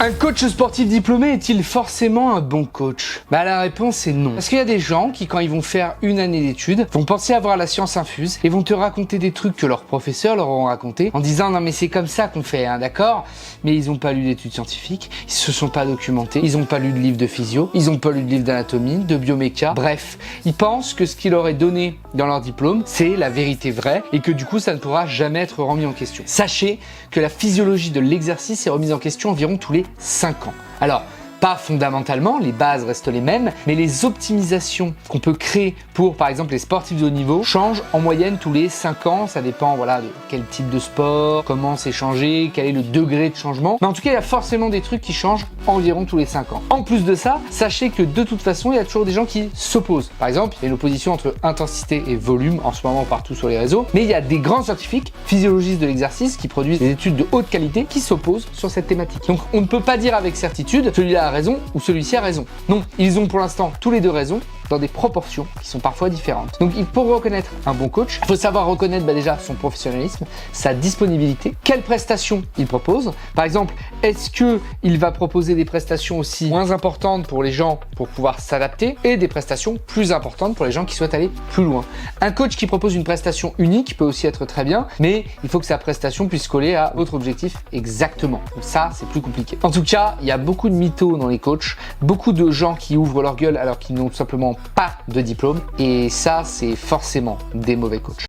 Un coach sportif diplômé est-il forcément un bon coach? La réponse est non. Parce qu'il y a des gens qui, quand ils vont faire une année d'études, vont penser avoir la science infuse et vont te raconter des trucs que leurs professeurs leur ont raconté en disant non mais c'est comme ça qu'on fait, hein, d'accord? Mais ils ont pas lu d'études scientifiques, ils se sont pas documentés, ils ont pas lu de livre de physio, ils ont pas lu de livre d'anatomie, de bioméca, bref, ils pensent que ce qu'ils leur est donné dans leur diplôme, c'est la vérité vraie et que du coup ça ne pourra jamais être remis en question. Sachez que la physiologie de l'exercice est remise en question environ tous les 5 ans. Alors, pas fondamentalement, les bases restent les mêmes, mais les optimisations qu'on peut créer pour, par exemple, les sportifs de haut niveau changent en moyenne tous les 5 ans. Ça dépend, voilà, de quel type de sport, comment c'est changé, quel est le degré de changement. Mais en tout cas, il y a forcément des trucs qui changent environ tous les 5 ans. En plus de ça, sachez que de toute façon, il y a toujours des gens qui s'opposent. Par exemple, il y a une opposition entre intensité et volume en ce moment partout sur les réseaux. Mais il y a des grands scientifiques, physiologistes de l'exercice, qui produisent des études de haute qualité qui s'opposent sur cette thématique. Donc, on ne peut pas dire avec certitude celui-là a raison ou celui-ci a raison. Non, ils ont pour l'instant tous les deux raison dans des proportions qui sont parfois différentes. Donc pour reconnaître un bon coach, il faut savoir reconnaître déjà son professionnalisme, sa disponibilité, quelles prestations il propose. Par exemple, est-ce qu'il va proposer des prestations aussi moins importantes pour les gens pour pouvoir s'adapter et des prestations plus importantes pour les gens qui souhaitent aller plus loin. Un coach qui propose une prestation unique peut aussi être très bien, mais il faut que sa prestation puisse coller à votre objectif exactement. Donc ça, c'est plus compliqué. En tout cas, il y a beaucoup de mythos dans les coachs, beaucoup de gens qui ouvrent leur gueule alors qu'ils n'ont tout simplement pas de diplôme et ça, c'est forcément des mauvais coachs.